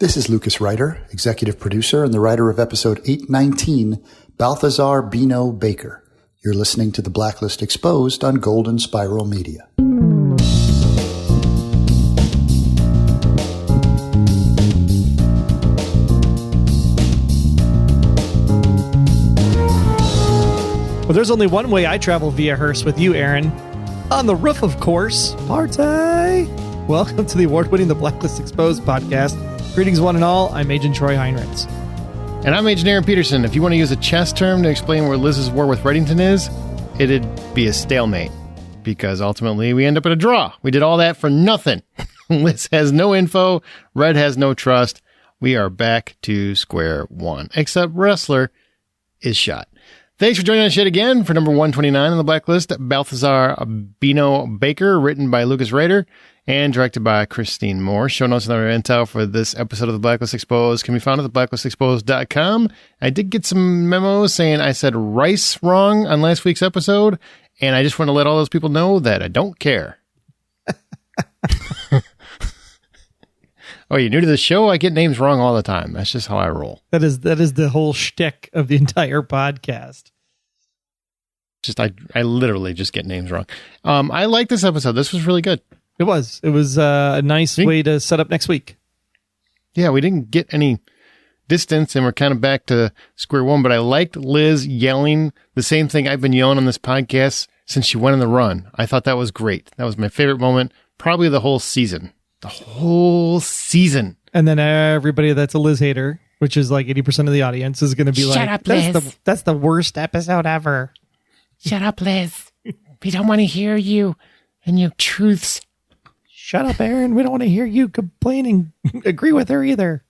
This is Lucas Ryder, executive producer and the writer of episode 819, Balthazar Bino Baker. You're listening to the Blacklist Exposed on Golden Spiral Media. Well, there's only one way I travel via hearse with you, Aaron. On the roof, of course. Party! Welcome to the award-winning The Blacklist Exposed podcast. Greetings, one and all. I'm Agent Troy Heinrichs. And I'm Agent Aaron Peterson. If you want to use a chess term to explain where Liz's war with Reddington is, it'd be a stalemate. Because ultimately, we end up in a draw. We did all that for nothing. Liz has no info. Red has no trust. We are back to square one. Except Ressler is shot. Thanks for joining us yet again for number 129 on the Blacklist. Balthazar Bino Baker, written by Lucas Ryder and directed by Christine Moore. Show notes and other intel for this episode of the Blacklist Exposed can be found at theblacklistexposed.com. I did get some memos saying I said rice wrong on last week's episode, and I just want to let all those people know that I don't care. Oh, you're new to the show? I get names wrong all the time. That's just how I roll. That is the whole shtick of the entire podcast. I literally just get names wrong. I like this episode. This was really good. It was a nice way to set up next week. Yeah, we didn't get any distance, and we're kind of back to square one, but I liked Liz yelling the same thing I've been yelling on this podcast since she went on the run. I thought that was great. That was my favorite moment, probably the whole season. The whole season. And then everybody that's a Liz hater, which is like 80% of the audience, is going to be Shut up, Liz. That's the worst episode ever. Shut up, Liz. We don't want to hear you and your truths. Shut up, Aaron. We don't want to hear you complaining. Agree with her either.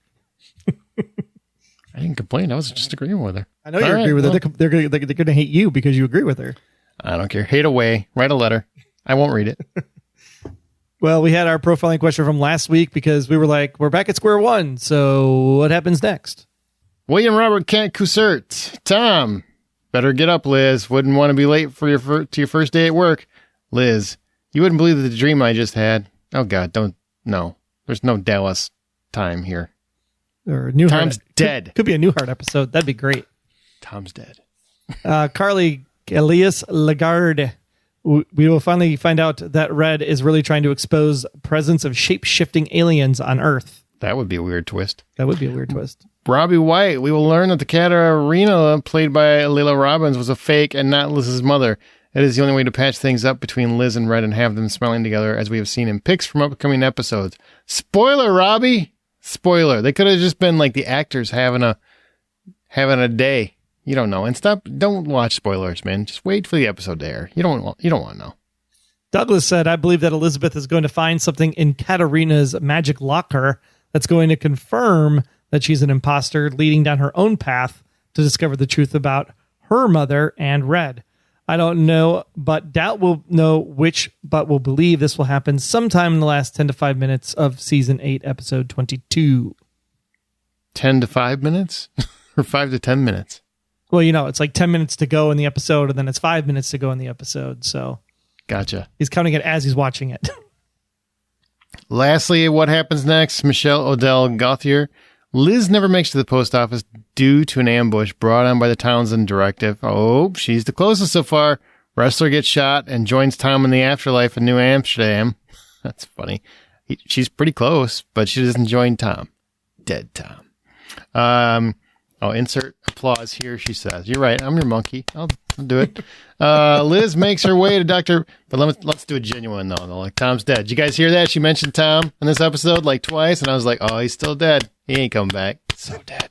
I didn't complain. I was just agreeing with her. I know you agree with her. They're going to hate you because you agree with her. I don't care. Hate away. Write a letter. I won't read it. Well, we had our profiling question from last week because we were like, we're back at square one. So what happens next? William Robert Kent Coussert. Tom. Better get up, Liz. Wouldn't want to be late for your first day at work. Liz, you wouldn't believe the dream I just had. Oh, God, no. There's no Dallas time here. Or Tom's dead. Could be a Newhart episode. That'd be great. Tom's dead. Carly Elias Lagarde. We will finally find out that Red is really trying to expose presence of shape-shifting aliens on Earth. That would be a weird twist. Robbie White. We will learn that the Katarina, played by Layla Robbins, was a fake and not Liz's mother. It is the only way to patch things up between Liz and Red and have them smiling together, as we have seen in pics from upcoming episodes. Spoiler, Robbie! Spoiler. They could have just been like the actors having a day. You don't know. And don't watch spoilers, man. Just wait for the episode to air. You don't want to know. Douglas said, I believe that Elizabeth is going to find something in Katarina's magic locker that's going to confirm that she's an imposter, leading down her own path to discover the truth about her mother and Red. I don't know, but doubt will know which, but will believe this will happen sometime in the last 10 to 5 minutes of season 8, episode 22. 10 to 5 minutes? Or 5 to 10 minutes? Well, it's like 10 minutes to go in the episode, and then it's 5 minutes to go in the episode. So, gotcha. He's counting it as he's watching it. Lastly, what happens next? Michelle Odell Gauthier. Liz never makes it to the post office due to an ambush brought on by the Townsend directive. Oh, she's the closest so far. Resler gets shot and joins Tom in the afterlife in New Amsterdam. That's funny. She's pretty close, but she doesn't join Tom. Dead Tom. Insert applause here, she says. You're right. I'm your monkey. I'll do it. Liz makes her way to Dr. But let's do a genuine, though. Like, Tom's dead. Did you guys hear that? She mentioned Tom in this episode like twice, and I was like, oh, he's still dead. He ain't coming back. So dead.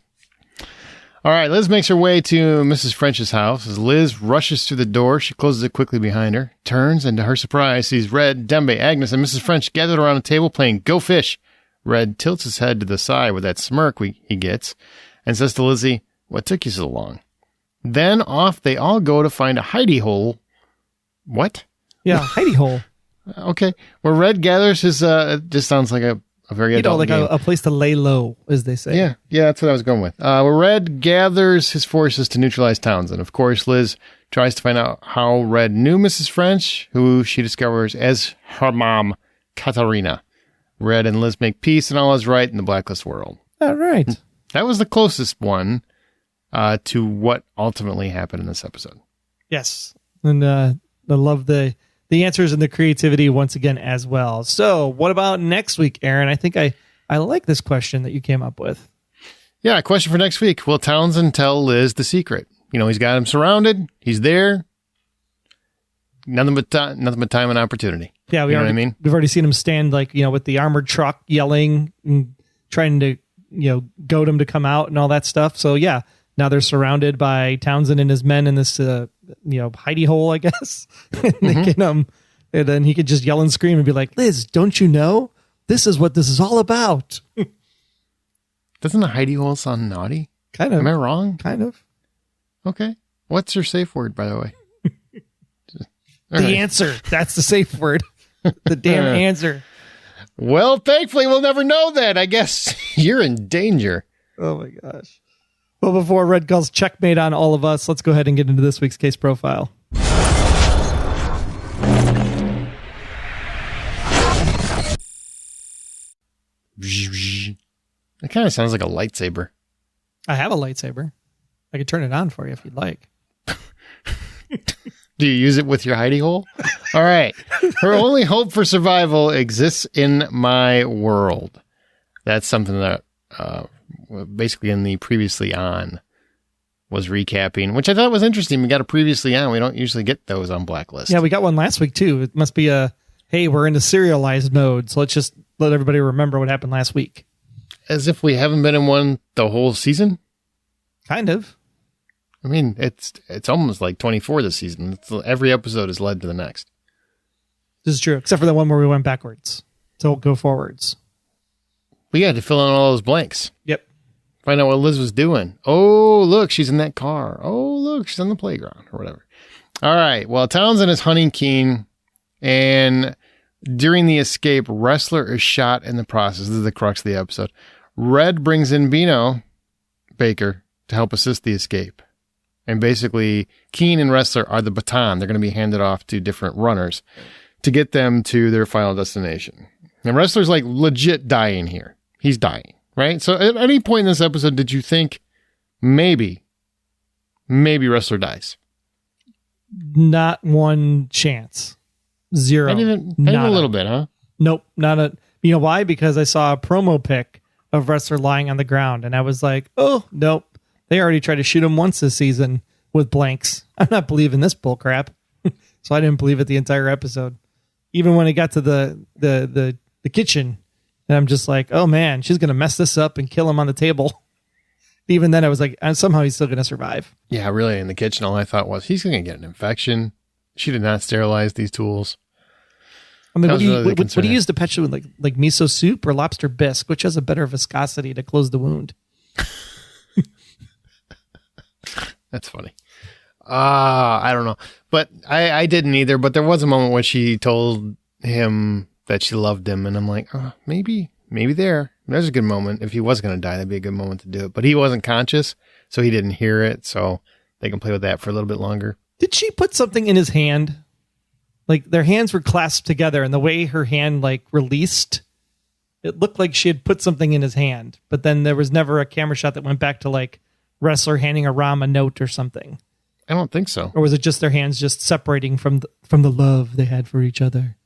All right, Liz makes her way to Mrs. French's house. As Liz rushes through the door, she closes it quickly behind her, turns, and to her surprise, sees Red, Dembe, Agnes, and Mrs. French gathered around a table playing Go Fish. Red tilts his head to the side with that smirk he gets, and says to Lizzie, what took you so long? Then off they all go to find a hidey hole. What? Yeah, hidey hole. Okay. Where Red gathers his, it just sounds like a very adult like game. a place to lay low, as they say. Yeah, that's what I was going with. Where Red gathers his forces to neutralize Townsend. Of course, Liz tries to find out how Red knew Mrs. French, who she discovers as her mom, Katarina. Red and Liz make peace and all is right in the Blacklist world. All right. That was the closest one to what ultimately happened in this episode. Yes. And I love the answers and the creativity once again as well. So what about next week, Aaron? I think I like this question that you came up with. Yeah, question for next week. Will Townsend tell Liz the secret? He's got him surrounded. He's there. Nothing but time and opportunity. Yeah, what I mean? We've already seen him stand with the armored truck yelling and trying to, goad him to come out and all that stuff. So yeah, now they're surrounded by Townsend and his men in this, hidey hole, I guess. And they can, and then he could just yell and scream and be like, Liz, don't you know? This is what this is all about. Doesn't a hidey hole sound naughty? Kind of. Am I wrong? Kind of. Okay. What's your safe word, by the way? Answer. That's the safe word. The damn answer. Well, thankfully, we'll never know that. I guess you're in danger. Oh, my gosh. Well, before Red calls checkmate on all of us, let's go ahead and get into this week's case profile. It kind of sounds like a lightsaber. I have a lightsaber. I could turn it on for you if you'd like. Do you use it with your hidey hole? All right. Her only hope for survival exists in my world. That's something that basically in the previously on was recapping, which I thought was interesting. We got a previously on. We don't usually get those on Blacklist. Yeah, we got one last week too. It must be hey, we're into serialized mode, so let's just let everybody remember what happened last week. As if we haven't been in one the whole season? Kind of. I mean, it's almost like 24 this season. Every episode has led to the next. This is true, except for the one where we went backwards. So go forwards. We had to fill in all those blanks. Yep. Find out what Liz was doing. Oh, look, she's in that car. Oh, look, she's on the playground or whatever. All right. Well, Townsend is hunting Keen, and during the escape, Ressler is shot in the process. This is the crux of the episode. Red brings in Bino Baker to help assist the escape. And basically, Keen and Ressler are the baton. They're going to be handed off to different runners to get them to their final destination. And Ressler's like legit dying here. He's dying, right? So at any point in this episode, did you think maybe Ressler dies? Not one chance. Zero. Not even a little bit, huh? Nope. Not a. You know why? Because I saw a promo pic of Ressler lying on the ground, and I was like, oh, nope. They already tried to shoot him once this season with blanks. I'm not believing this bull crap. So I didn't believe it the entire episode. Even when it got to the kitchen, and I'm just like, oh man, she's going to mess this up and kill him on the table. Even then I was like, somehow he's still going to survive. Yeah, really. In the kitchen, all I thought was he's going to get an infection. She did not sterilize these tools. I mean, what do you use to patch it with, like miso soup or lobster bisque? Which has a better viscosity to close the wound? That's funny. I don't know. But I didn't either. But there was a moment when she told him that she loved him. And I'm like, oh, maybe there's a good moment. If he was going to die, that'd be a good moment to do it. But he wasn't conscious, so he didn't hear it. So they can play with that for a little bit longer. Did she put something in his hand? Like their hands were clasped together, and the way her hand released, it looked like she had put something in his hand. But then there was never a camera shot that went back to Ressler handing Aram a note or something. I don't think so. Or was it just their hands just separating from the love they had for each other?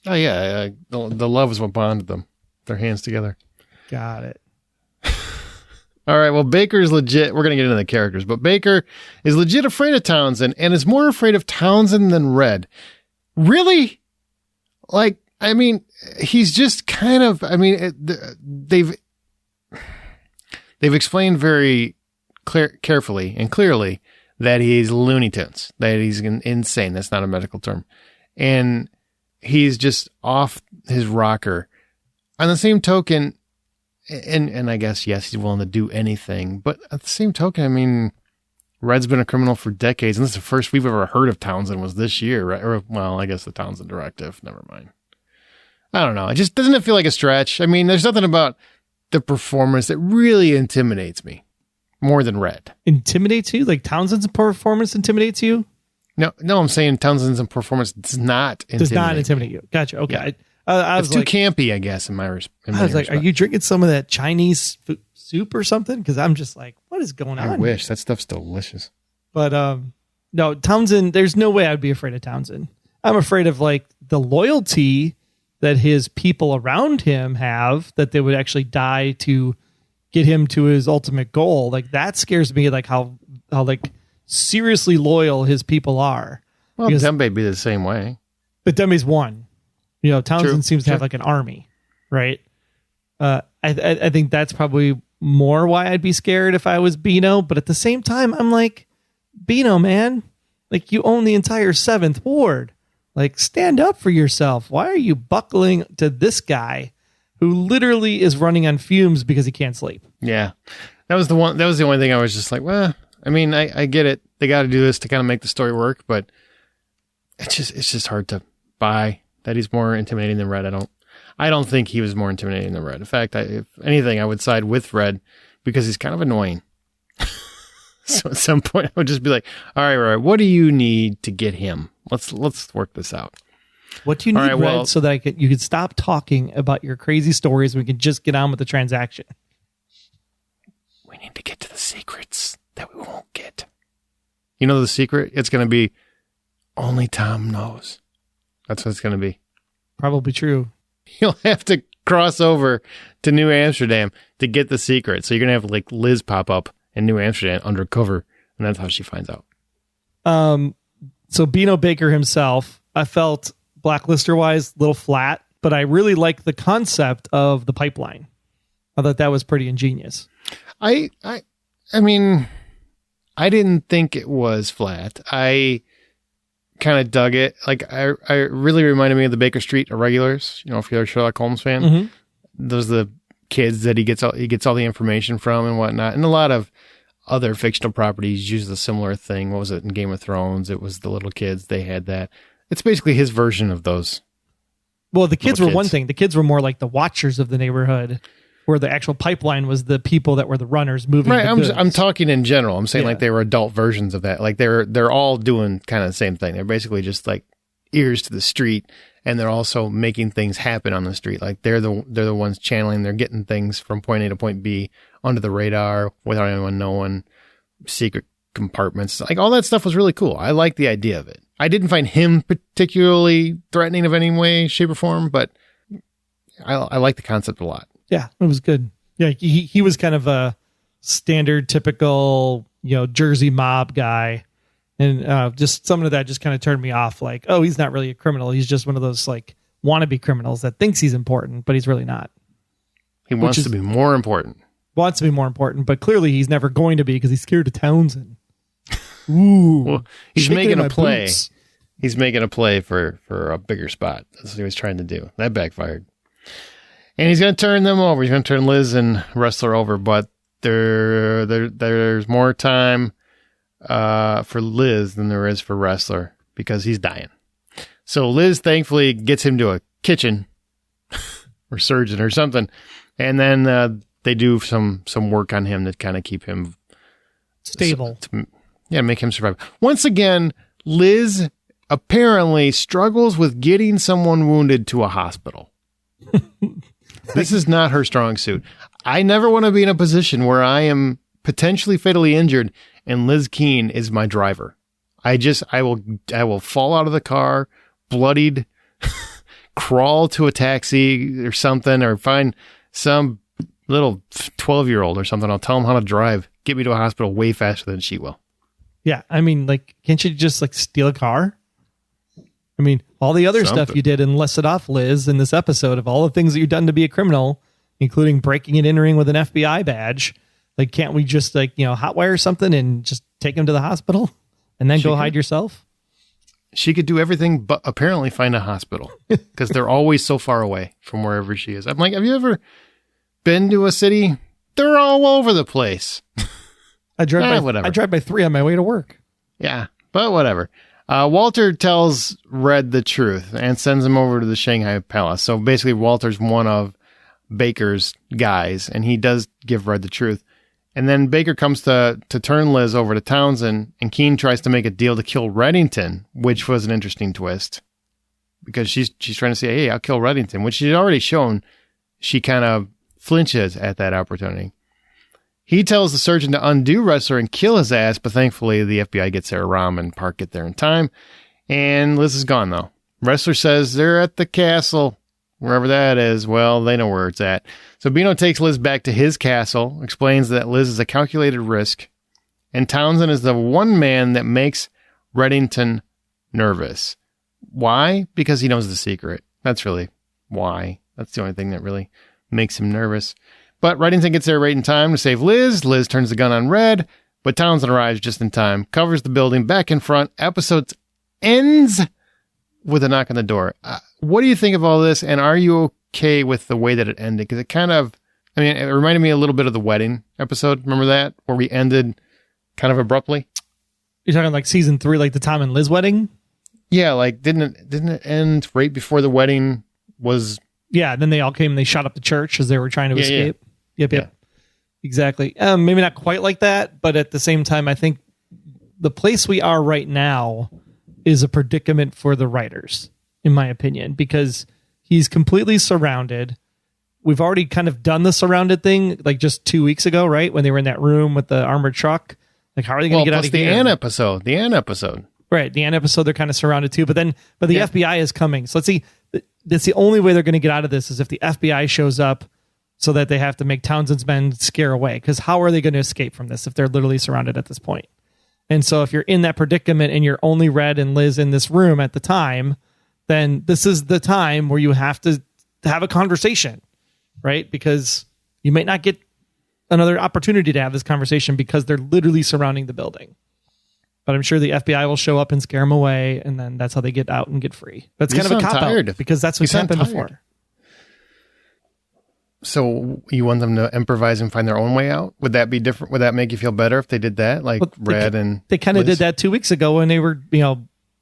Oh yeah, the love is what bonded them. Their hands together. Got it. All right, well, Baker's legit. We're going to get into the characters, but Baker is legit afraid of Townsend and is more afraid of Townsend than Red. Really? He's just kind of, they've explained very carefully and clearly that he's Looney Tunes, that he's insane. That's not a medical term. And he's just off his rocker. On the same token, and I guess, yes, he's willing to do anything. But at the same token, Red's been a criminal for decades. And this is the first we've ever heard of Townsend was this year, right? Or, well, I guess the Townsend directive. Never mind. I don't know. Doesn't it feel like a stretch? There's nothing about the performance that really intimidates me more than Red. Intimidates you? Like Townsend's performance intimidates you? No, I'm saying Townsend's performance does not intimidate you. Gotcha. Okay. Yeah. It's too campy, I guess, in my I was like, are you drinking some of that Chinese soup or something, because I'm just like, what is going on? I wish. That stuff's delicious. But no, Townsend, there's no way I'd be afraid of Townsend. I'm afraid of like the loyalty that his people around him have, that they would actually die to get him to his ultimate goal. Like that scares me, like how like seriously loyal his people are. Well, Dembe be the same way. But Dembe's one. You know, Townsend seems to True. have like an army, right? I think that's probably more why I'd be scared if I was Bino. But at the same time, I'm like, Bino, man, like you own the entire 7th Ward. Like, stand up for yourself. Why are you buckling to this guy who literally is running on fumes because he can't sleep? Yeah, that was the only thing I was just like, well, I mean, I get it. They got to do this to kind of make the story work, but it's just hard to buy that he's more intimidating than Red. I don't think he was more intimidating than Red. In fact, if anything, I would side with Red because he's kind of annoying. So at some point, I would just be like, all right, what do you need to get him? Let's work this out. What do you need, Red, so that you could stop talking about your crazy stories and we can just get on with the transaction? We need to get to the secrets that we won't get. You know the secret? It's going to be only Tom knows. That's what it's going to be. Probably true. You'll have to cross over to New Amsterdam to get the secret. So you're going to have like Liz pop up in New Amsterdam undercover, and that's how she finds out. So Bino Baker himself, I felt Blacklister-wise a little flat, but I really like the concept of the pipeline. I thought that was pretty ingenious. I mean, I didn't think it was flat. I kind of dug it. Like, I really reminded me of the Baker Street Irregulars. You know, if you're a Sherlock Holmes fan, those are the kids that he gets all the information from and whatnot. And a lot of other fictional properties use a similar thing. What was it in Game of Thrones? It was the little kids. They had that. It's basically his version of those. Well, the kids were one thing. The kids were more like the watchers of the neighborhood, where the actual pipeline was the people that were the runners moving. Right. I'm talking in general. I'm saying like they were adult versions of that. Like they're all doing kind of the same thing. They're basically just like ears to the street, and they're also making things happen on the street. Like they're the ones channeling. They're getting things from point A to point B under the radar without anyone knowing. Secret compartments, like all that stuff was really cool. I like the idea of it. I didn't find him particularly threatening of any way, shape, or form, but I like the concept a lot. Yeah, it was good. Yeah, he was kind of a standard, typical, Jersey mob guy. And just some of that just kind of turned me off. Like, oh, he's not really a criminal. He's just one of those like wannabe criminals that thinks he's important, but he's really not. He wants to be more important. Wants to be more important, but clearly he's never going to be because he's scared of Townsend. Ooh. Well, he's making a play. Boots. He's making a play for a bigger spot. That's what he was trying to do. That backfired. And he's going to turn them over. He's going to turn Liz and Ressler over, but there's more time for Liz than there is for Ressler because he's dying. So Liz thankfully gets him to a kitchen or surgeon or something, and then they do some work on him to kind of keep him stable. Make him survive. Once again, Liz apparently struggles with getting someone wounded to a hospital. This is not her strong suit. I never want to be in a position where I am potentially fatally injured and Liz Keene is my driver. I will fall out of the car, bloodied, crawl to a taxi or something, or find some little 12-year-old or something. I'll tell him how to drive. Get me to a hospital way faster than she will. Yeah, I mean, like, can't you just like steal a car? I mean, all the other stuff you did enlisted off, Liz, in this episode of all the things that you've done to be a criminal, including breaking and entering with an FBI badge. Like, can't we just hotwire something and just take him to the hospital and then hide yourself? She could do everything but apparently find a hospital because they're always so far away from wherever she is. I'm like, have you ever been to a city? They're all over the place. I drive by 3 on my way to work. Yeah, but whatever. Walter tells Red the truth and sends him over to the Shanghai Palace. So basically, Walter's one of Baker's guys, and he does give Red the truth. And then Baker comes to turn Liz over to Townsend, and Keene tries to make a deal to kill Reddington, which was an interesting twist. Because she's trying to say, hey, I'll kill Reddington, which she's already shown she kind of flinches at that opportunity. He tells the surgeon to undo Ressler and kill his ass, but thankfully the FBI gets there. Ram and Park get there in time. And Liz is gone, though. Ressler says they're at the castle, wherever that is. Well, they know where it's at. So Bino takes Liz back to his castle, explains that Liz is a calculated risk, and Townsend is the one man that makes Reddington nervous. Why? Because he knows the secret. That's really why. That's the only thing that really makes him nervous. But Reddington gets there right in time to save Liz. Liz turns the gun on Red, but Townsend arrives just in time, covers the building back in front. Episode ends with a knock on the door. What do you think of all this? And are you okay with the way that it ended? Because it kind of, it reminded me a little bit of the wedding episode. Remember that? Where we ended kind of abruptly? You're talking like season 3, like the Tom and Liz wedding? Yeah, like didn't it end right before the wedding was? Yeah, then they all came and they shot up the church as they were trying to escape. Yep. Exactly. Maybe not quite like that, but at the same time, I think the place we are right now is a predicament for the writers, in my opinion, because he's completely surrounded. We've already kind of done the surrounded thing, like just 2 weeks ago, right? When they were in that room with the armored truck. Like, how are they going to get out of here? The Ann episode. Right. The Ann episode, they're kind of surrounded too. But the FBI is coming. So let's see. That's the only way they're going to get out of this is if the FBI shows up so that they have to make Townsend's men scare away. Because how are they going to escape from this if they're literally surrounded at this point? And so if you're in that predicament and you're only Red and Liz in this room at the time, then this is the time where you have to have a conversation, right? Because you might not get another opportunity to have this conversation because they're literally surrounding the building. But I'm sure the FBI will show up and scare them away, and then that's how they get out and get free. But it's kind of a cop-out because that's what's happened before. So you want them to improvise and find their own way out? Would that be different? Would that make you feel better if they did that? Like Red and they kind of did that 2 weeks ago when they were,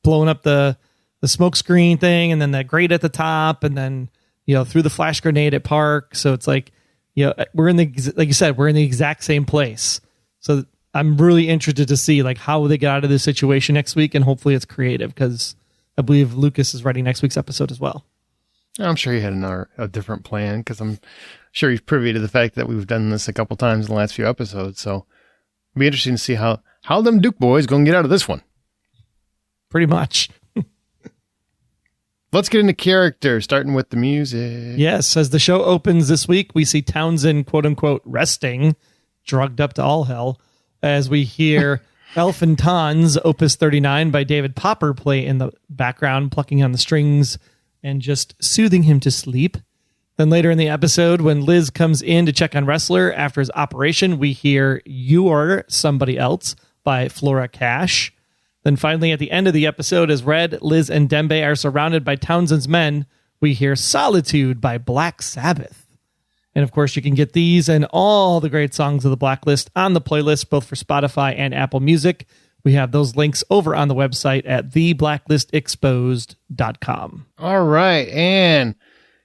blowing up the smoke screen thing, and then that grate at the top, and then threw the flash grenade at Park. So it's like, we're in like you said, we're in the exact same place. So I'm really interested to see like how they get out of this situation next week, and hopefully it's creative because I believe Lucas is writing next week's episode as well. I'm sure he had a different plan because I'm sure he's privy to the fact that we've done this a couple times in the last few episodes. So it'll be interesting to see how them Duke boys going to get out of this one. Pretty much. Let's get into character, starting with the music. Yes, as the show opens this week, we see Townsend, quote unquote, resting, drugged up to all hell, as we hear Elfin Tons, Opus 39 by David Popper play in the background, plucking on the strings and just soothing him to sleep. Then later in the episode, when Liz comes in to check on Ressler after his operation, we hear You're Somebody Else by Flora Cash. Then finally, at the end of the episode, as Red, Liz, and Dembe are surrounded by Townsend's men, we hear Solitude by Black Sabbath. And of course, you can get these and all the great songs of the Blacklist on the playlist, both for Spotify and Apple Music. We have those links over on the website at theblacklistexposed.com. All right. And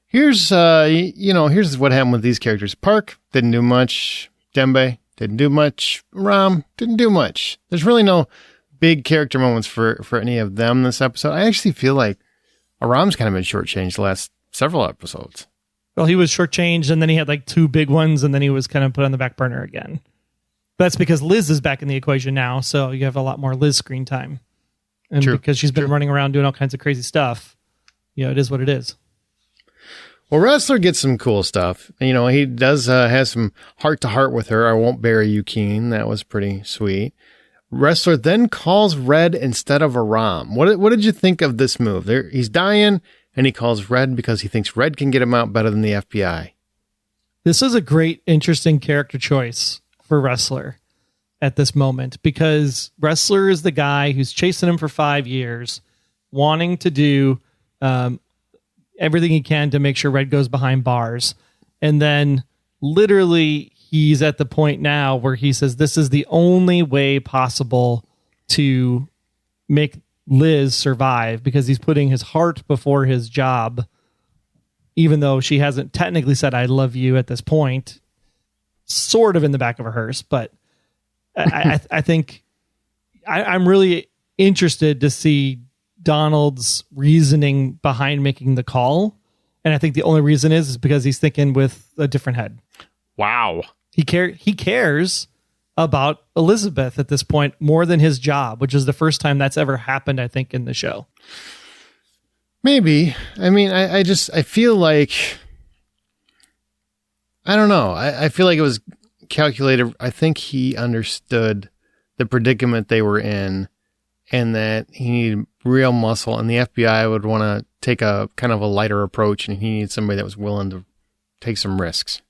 here's what happened with these characters. Park didn't do much. Dembe didn't do much. Ram didn't do much. There's really no big character moments for any of them this episode. I actually feel like Ram's kind of been shortchanged the last several episodes. Well, he was shortchanged, and then he had like 2 big ones, and then he was kind of put on the back burner again. That's because Liz is back in the equation now, so you have a lot more Liz screen time. And because she's been running around doing all kinds of crazy stuff, it is what it is. Well, Ressler gets some cool stuff. He does has some heart-to-heart with her. I won't bury you, Keen. That was pretty sweet. Ressler then calls Red instead of Aram. What did you think of this move? He's dying, and he calls Red because he thinks Red can get him out better than the FBI. This is a great, interesting character choice for Ressler at this moment, because Ressler is the guy who's chasing him for 5 years, wanting to do everything he can to make sure Red goes behind bars. And then literally he's at the point now where he says, this is the only way possible to make Liz survive, because he's putting his heart before his job, even though she hasn't technically said, I love you at this point. Sort of in the back of a hearse, but I think I'm really interested to see Donald's reasoning behind making the call. And I think the only reason is because he's thinking with a different head. Wow. He cares about Elizabeth at this point more than his job, which is the first time that's ever happened, I think, in the show. Maybe. I mean, I feel like, I don't know. I feel like it was calculated. I think he understood the predicament they were in and that he needed real muscle, and the FBI would want to take a kind of a lighter approach, and he needed somebody that was willing to take some risks.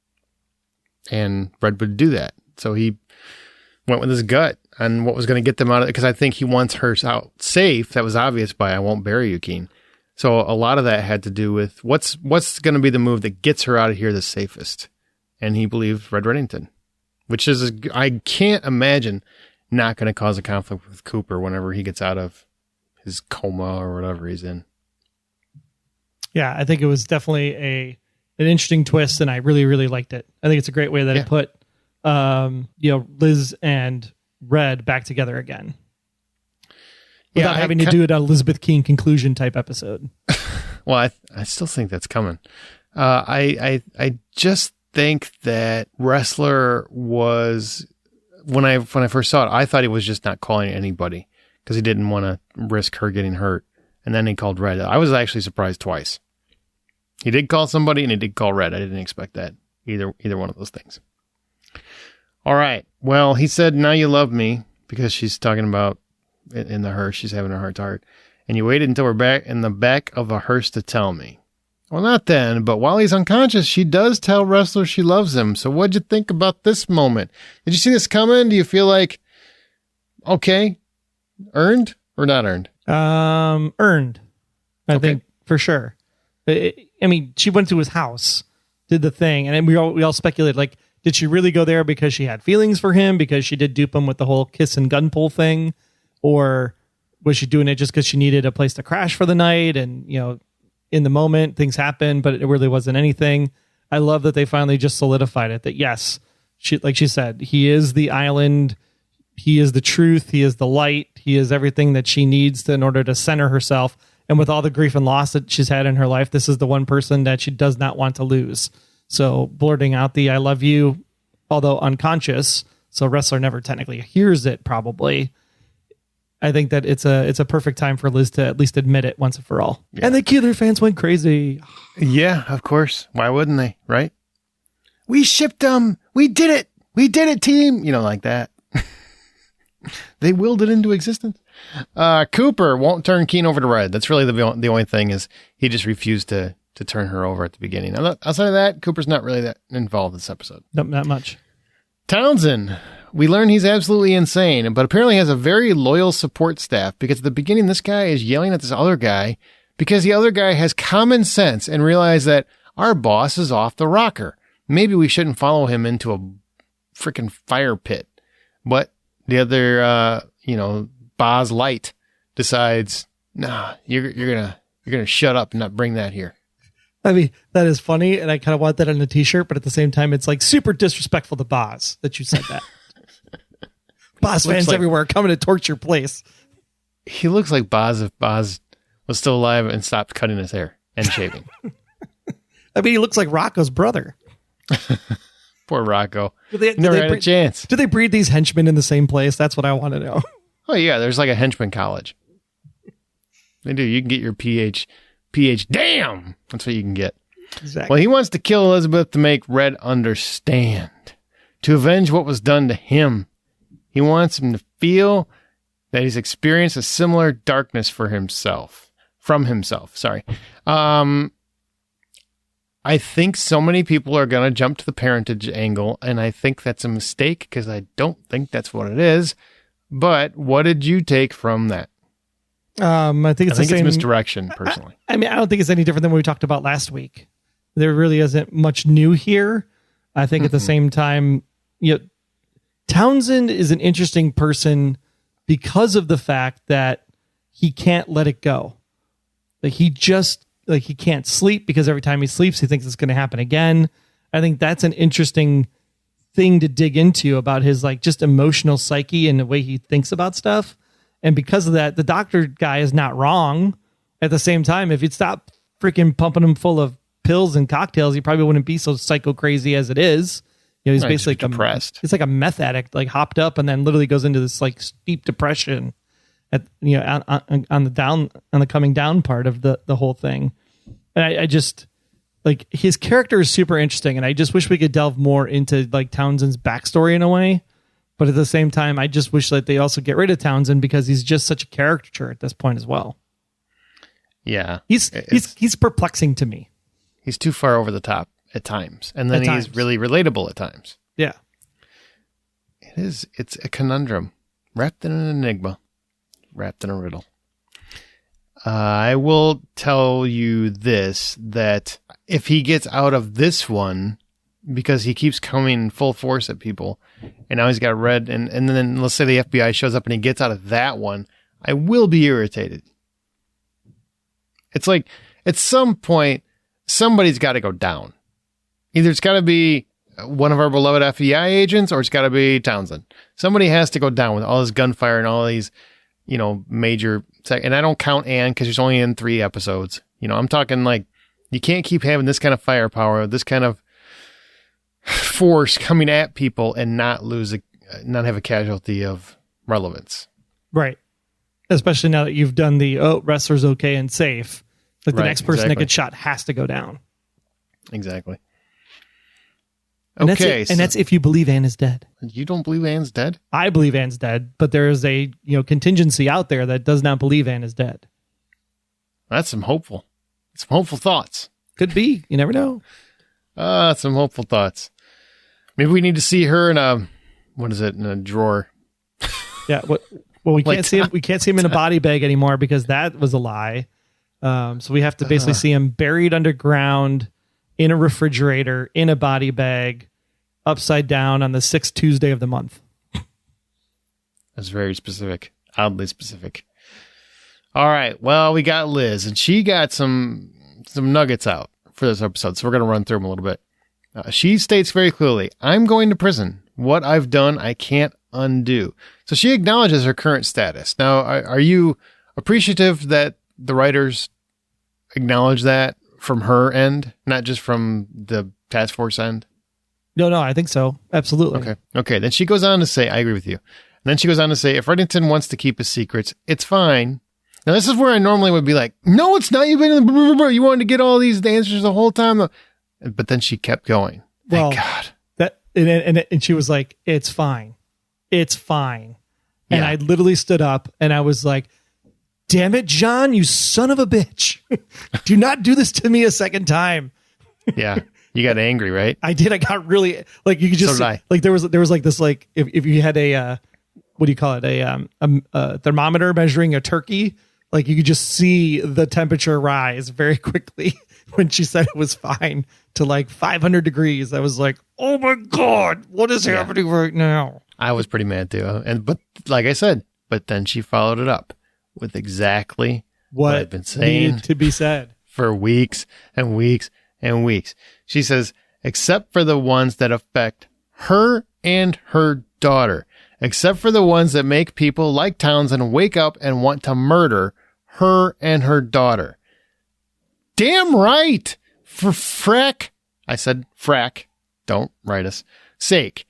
And Red would do that. So he went with his gut on what was going to get them out of it, because I think he wants her out safe. That was obvious by "I won't bury you, Keen." So a lot of that had to do with what's going to be the move that gets her out of here the safest. And he believed Red Reddington, which is, I can't imagine not going to cause a conflict with Cooper whenever he gets out of his coma or whatever he's in. Yeah, I think it was definitely an interesting twist, and I really, really liked it. I think it's a great way that it put Liz and Red back together again. Without having to do it on Elizabeth King conclusion type episode. Well, I still think that's coming. I just think that Ressler was, when I first saw it, I thought he was just not calling anybody because he didn't want to risk her getting hurt. And then he called Red. I was actually surprised twice. He did call somebody and he did call Red. I didn't expect that. Either one of those things. All right. Well, he said, "Now you love me," because she's talking about in the hearse. She's having a heart to heart. "And you waited until we're back in the back of a hearse to tell me." Well, not then, but while he's unconscious, she does tell Ressler she loves him. So what'd you think about this moment? Did you see this coming? Do you feel like, okay, earned or not earned? Earned. I think for sure. I mean, she went to his house, did the thing, and then we all speculated, like, did she really go there because she had feelings for him, because she did dupe him with the whole kiss and gun pull thing? Or was she doing it just because she needed a place to crash for the night? And, in the moment, things happen, but it really wasn't anything. I love that they finally just solidified it, that yes, like she said, he is the island. He is the truth. He is the light. He is everything that she needs in order to center herself. And with all the grief and loss that she's had in her life, this is the one person that she does not want to lose. So blurting out the "I love you," although unconscious, so Ressler never technically hears it probably, I think that it's a perfect time for Liz to at least admit it once and for all. Yeah. And the Keeler fans went crazy. Yeah, of course. Why wouldn't they, right? "We shipped them. We did it. We did it, team." Like that. They willed it into existence. Cooper won't turn Keen over to Red. That's really the only thing, is he just refused to turn her over at the beginning. Outside of that, Cooper's not really that involved in this episode. Not much. Townsend. We learn he's absolutely insane, but apparently has a very loyal support staff, because at the beginning, this guy is yelling at this other guy because the other guy has common sense and realized that our boss is off the rocker. Maybe we shouldn't follow him into a freaking fire pit. But the other, Boz Light decides, "Nah, you're gonna shut up and not bring that here." I mean, that is funny, and I kind of want that on a t-shirt, but at the same time, it's like super disrespectful to Boz that you said that. Boz fans everywhere coming to torch your place. He looks like Boz if Boz was still alive and stopped cutting his hair and shaving. I mean, he looks like Rocco's brother. Poor Rocco. Never had a chance. Do they breed these henchmen in the same place? That's what I want to know. Oh, yeah. There's like a henchman college. They do. You can get your PH. Damn! That's what you can get. Exactly. Well, he wants to kill Elizabeth to make Red understand, to avenge what was done to him. He wants him to feel that he's experienced a similar darkness from himself. Sorry. I think so many people are going to jump to the parentage angle, and I think that's a mistake, because I don't think that's what it is. But what did you take from that? I think it's misdirection, personally. I mean, I don't think it's any different than what we talked about last week. There really isn't much new here. I think at the same time, Townsend is an interesting person because of the fact that he can't let it go. Like he can't sleep, because every time he sleeps, he thinks it's going to happen again. I think that's an interesting thing to dig into about his just emotional psyche and the way he thinks about stuff. And because of that, the doctor guy is not wrong. At the same time, if you'd stop freaking pumping him full of pills and cocktails, he probably wouldn't be so psycho crazy as it is. he's Right, basically just depressed. It's like a meth addict, like hopped up and then literally goes into this like steep depression at on the coming down part of the whole thing. And I just like his character is super interesting, and I just wish we could delve more into like Townsend's backstory in a way. But at the same time, I just wish that they also get rid of Townsend because he's just such a caricature at this point as well. Yeah, He's perplexing to me. He's too far over the top at times, and then he's really relatable at times. Yeah, It's a conundrum wrapped in an enigma, wrapped in a riddle. I will tell you this, that if he gets out of this one, because he keeps coming full force at people, and now he's got red, and then let's say the FBI shows up and he gets out of that one, I will be irritated. It's like, at some point, somebody's got to go down. Either it's got to be one of our beloved FBI agents, or it's got to be Townsend. Somebody has to go down with all this gunfire and all these, major... And I don't count Anne because she's only in 3 episodes. I'm talking like, you can't keep having this kind of firepower, this kind of force coming at people and not have a casualty of relevance. right. Especially now that you've done the Ressler's okay and safe. Like the next person that gets shot has to go down. Exactly. And Okay, that's if you believe Anne is dead. You don't believe Anne's dead? I believe Anne's dead, but there is a contingency out there that does not believe Anne is dead. That's some hopeful thoughts. Could be. You never know. Some hopeful thoughts. Maybe we need to see her in a drawer. Yeah. Well, we can't see him. We can't see him in a body bag anymore because that was a lie. So we have to basically see him buried underground in a refrigerator, in a body bag, upside down on the 6th Tuesday of the month. That's very specific. Oddly specific. All right. Well, we got Liz, and she got some nuggets out for this episode, so we're going to run through them a little bit. She states very clearly, I'm going to prison. What I've done, I can't undo. So she acknowledges her current status. Now, are you appreciative that the writers acknowledge that from her end, not just from the task force end? No, I think so. Absolutely. Okay. Then she goes on to say, I agree with you. And then she goes on to say, if Reddington wants to keep his secrets, it's fine. Now, this is where I normally would be like, no, it's not. You've been in the you wanted to get all these answers the whole time. But then she kept going. Thank God. And she was like, it's fine. It's fine. And I literally stood up and I was like, damn it, John, you son of a bitch. Do not do this to me a second time. Yeah. You got angry, right? I did. I got really like, you could just like, there was like this, like if you had a, what do you call it? A thermometer measuring a turkey. Like you could just see the temperature rise very quickly when she said it was fine to like 500 degrees. I was like, oh my God, what is happening right now? I was pretty mad too. But like I said, but then she followed it up with exactly what I've been saying to be said for weeks and weeks and weeks. She says, except for the ones that affect her and her daughter, except for the ones that make people like Townsend wake up and want to murder her and her daughter. Damn right. For I said frack, don't write us, sake.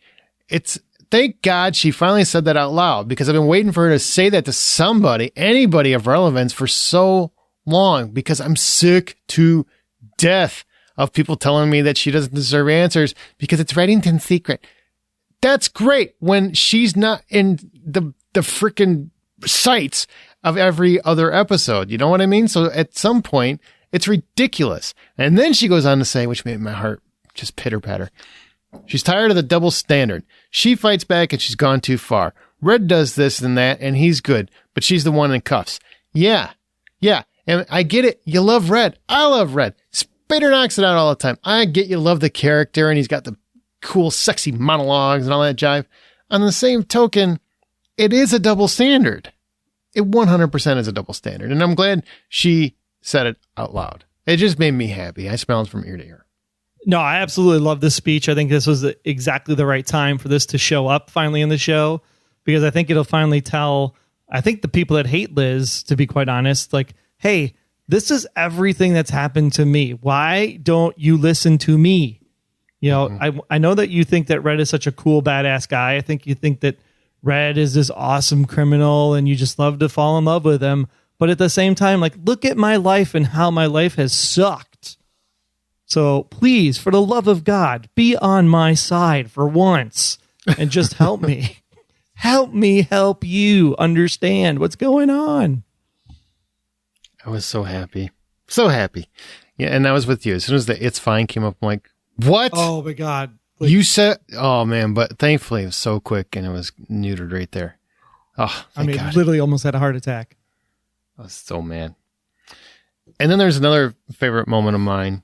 Thank God she finally said that out loud, because I've been waiting for her to say that to somebody, anybody of relevance, for so long, because I'm sick to death of people telling me that she doesn't deserve answers because it's Reddington's secret. That's great when she's not in the freaking sights of every other episode. You know what I mean? So at some point, it's ridiculous. And then she goes on to say, which made my heart just pitter patter. She's tired of the double standard. She fights back and she's gone too far. Red does this and that and he's good, but she's the one in cuffs. Yeah. And I get it. You love Red. I love Red. Spader knocks it out all the time. I get you love the character and he's got the cool, sexy monologues and all that jive. On the same token, it is a double standard. It 100% is a double standard. And I'm glad she said it out loud. It just made me happy. I smiled from ear to ear. No, I absolutely love this speech. I think this was exactly the right time for this to show up finally in the show, because I think it'll finally tell, I think the people that hate Liz, to be quite honest, like, hey, this is everything that's happened to me. Why don't you listen to me? You know, I know that you think that Red is such a cool, badass guy. I think you think that Red is this awesome criminal and you just love to fall in love with him. But at the same time, like, look at my life and how my life has sucked. So please, for the love of God, be on my side for once and just help me. Help me help you understand what's going on. I was so happy. So happy. Yeah, and I was with you. As soon as the "it's fine" came up, I'm like, what? Oh, my God. Like, You said, oh, man, but thankfully it was so quick and it was neutered right there. Oh, thank God. literally almost had a heart attack. I was so mad. And then there's another favorite moment of mine.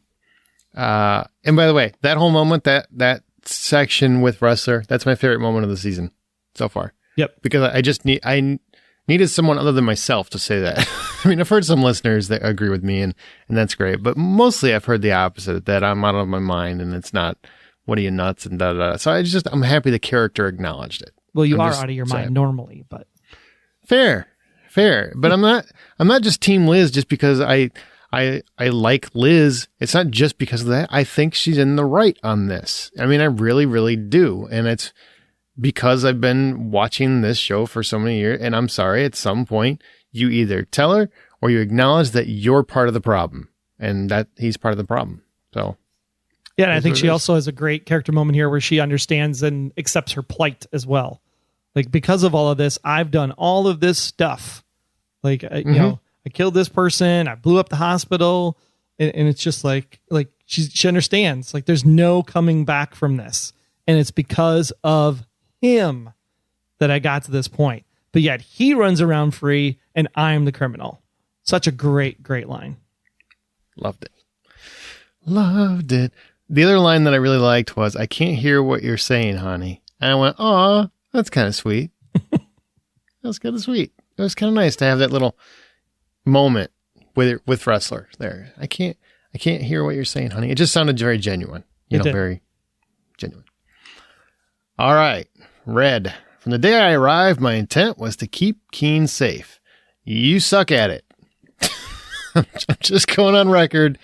And by the way, that whole moment, that section with Resler, that's my favorite moment of the season so far. Yep. Because I needed someone other than myself to say that. I mean, I've heard some listeners that agree with me, and that's great. But mostly I've heard the opposite, that I'm out of my mind and it's not, what are you, nuts, and da-da-da. So I'm happy the character acknowledged it. Well, you are out of your mind normally, but. Fair. But I'm not just Team Liz just because I like Liz. It's not just because of that. I think she's in the right on this. I mean, I really, really do. And it's because I've been watching this show for so many years. And I'm sorry, at some point, you either tell her or you acknowledge that you're part of the problem and that he's part of the problem. So. Yeah, and I think she also has a great character moment here where she understands and accepts her plight as well. Like, because of all of this, I've done all of this stuff. Like, you know, I killed this person, I blew up the hospital, and it's just like she understands. Like, there's no coming back from this, and it's because of him that I got to this point. But yet he runs around free, and I'm the criminal. Such a great, great line. Loved it. The other line that I really liked was, "I can't hear what you're saying, honey." And I went, "Aw, that's kind of sweet." That was kind of sweet. It was kind of nice to have that little moment with Resler there. I can't hear what you're saying, honey. It just sounded very genuine. Very genuine. All right, Red. From the day I arrived, my intent was to keep Keen safe. You suck at it. I'm just going on record.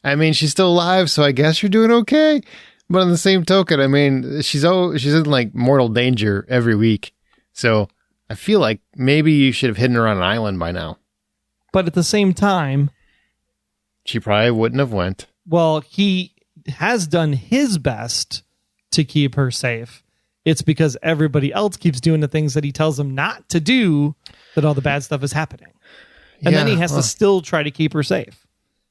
I mean, she's still alive, so I guess you're doing okay. But on the same token, I mean, she's in like mortal danger every week. So I feel like maybe you should have hidden her on an island by now. But at the same time, she probably wouldn't have went. Well, he has done his best to keep her safe. It's because everybody else keeps doing the things that he tells them not to do that all the bad stuff is happening. And then he has to still try to keep her safe.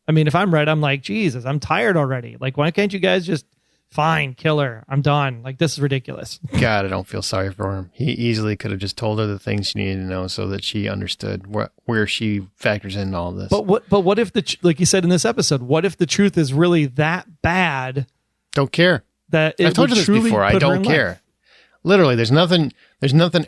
I mean, if I'm Red, I'm like, Jesus, I'm tired already. Like, why can't you guys just, fine, kill her. I'm done. Like, this is ridiculous. God, I don't feel sorry for him. He easily could have just told her the things she needed to know so that she understood where she factors in all this. But what if like you said in this episode, what if the truth is really that bad? Don't care. That I've told you this before. I don't care. Literally, there's nothing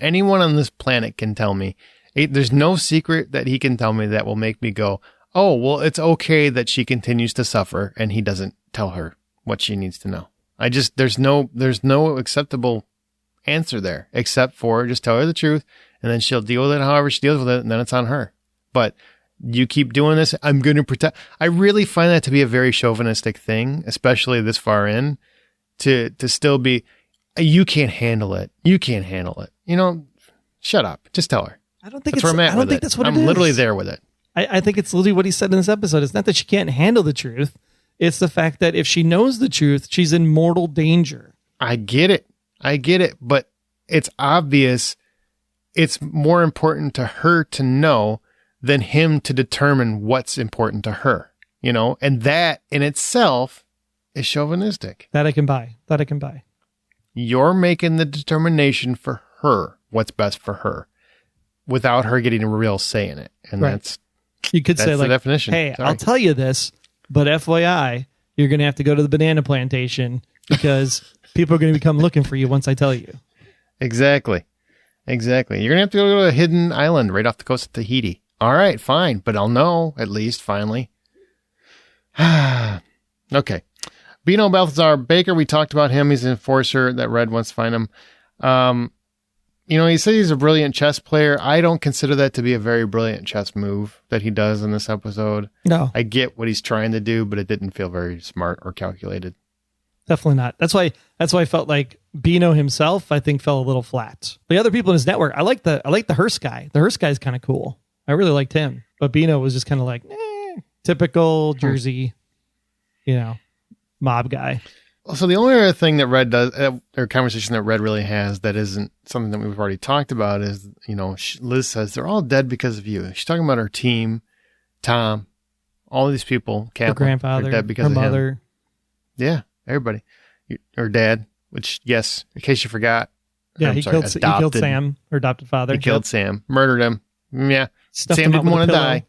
anyone on this planet can tell me. There's no secret that he can tell me that will make me go, oh, well, it's okay that she continues to suffer and he doesn't tell her what she needs to know. There's no acceptable answer there except for just tell her the truth and then she'll deal with it however she deals with it, and then it's on her. But you keep doing this, I'm going to protect. I really find that to be a very chauvinistic thing, especially this far in, to still be, you can't handle it. You can't handle it. You know, shut up. Just tell her. I don't think that's where I'm at with it. That's what I'm it is. literally there with it. I think it's literally what he said in this episode. It's not that she can't handle the truth. It's the fact that if she knows the truth, she's in mortal danger. I get it. But it's obvious it's more important to her to know than him to determine what's important to her, you know? And that in itself is chauvinistic. That I can buy. You're making the determination for her, what's best for her, without her getting a real say in it. And right. You could say, like, definition. Hey, Sorry. I'll tell you this, but FYI, you're going to have to go to the banana plantation because people are going to come looking for you once I tell you. Exactly. You're going to have to go to a hidden island right off the coast of Tahiti. All right, fine. But I'll know, at least, finally. Okay. Bino Balthazar Baker, we talked about him. He's an enforcer that Red wants to find him. You know, he said he's a brilliant chess player. I don't consider that to be a very brilliant chess move that he does in this episode. No. I get what he's trying to do, but it didn't feel very smart or calculated. Definitely not. That's why I felt like Bino himself, I think, fell a little flat. The other people in his network, I like the Hearst guy. The Hearst guy is kind of cool. I really liked him. But Bino was just kind of like, typical Jersey, mob guy. So the only other thing that Red does, or conversation that Red really has that isn't something that we've already talked about is, Liz says they're all dead because of you. She's talking about her team, Tom, all these people, Kaplan, her grandfather, are dead because her of mother. him. Yeah, everybody. Her dad, which, yes, in case you forgot. Yeah, he killed Sam, her adopted father. He killed Sam, murdered him. Yeah, Stuffed Sam him out didn't with want a to pillow. die.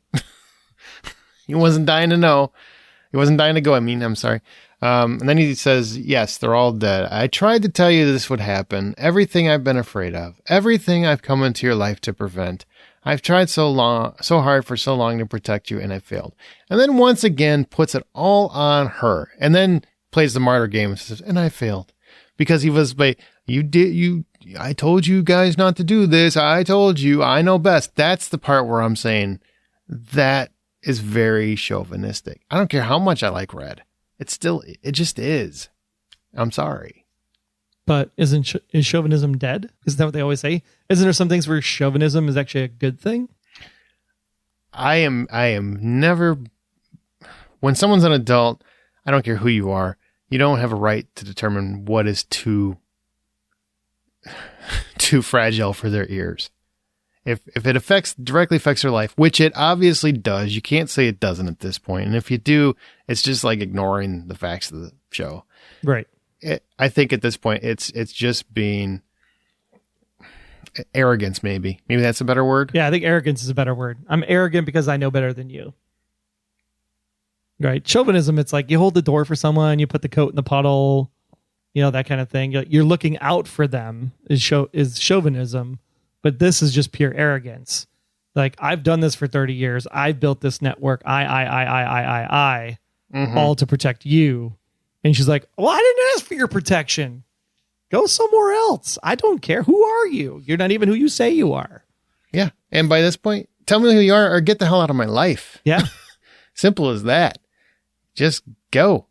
He wasn't dying to know. He wasn't dying to go. I'm sorry. And then he says, yes, they're all dead. I tried to tell you this would happen. Everything I've been afraid of. Everything I've come into your life to prevent. I've tried so hard for so long to protect you, and I failed. And then once again puts it all on her. And then plays the martyr game and says, and I failed. Because he was like, I told you guys not to do this. I told you, I know best. That's the part where I'm saying that is very chauvinistic. I don't care how much I like Red. It just is. I'm sorry. But is chauvinism dead? Isn't that what they always say? Isn't there some things where chauvinism is actually a good thing? I am never, when someone's an adult, I don't care who you are, you don't have a right to determine what is too fragile for their ears. If it directly affects their life, which it obviously does, you can't say it doesn't at this point. And if you do, it's just like ignoring the facts of the show. Right. I think at this point, it's just being arrogance, maybe. Maybe that's a better word. Yeah, I think arrogance is a better word. I'm arrogant because I know better than you. Right. Chauvinism, it's like you hold the door for someone, you put the coat in the puddle, that kind of thing. You're looking out for them is chauvinism. But this is just pure arrogance. Like, I've done this for 30 years. I've built this network. I, all to protect you. And she's like, well, I didn't ask for your protection. Go somewhere else. I don't care. Who are you? You're not even who you say you are. Yeah. And by this point, tell me who you are or get the hell out of my life. Yeah. Simple as that. Just go.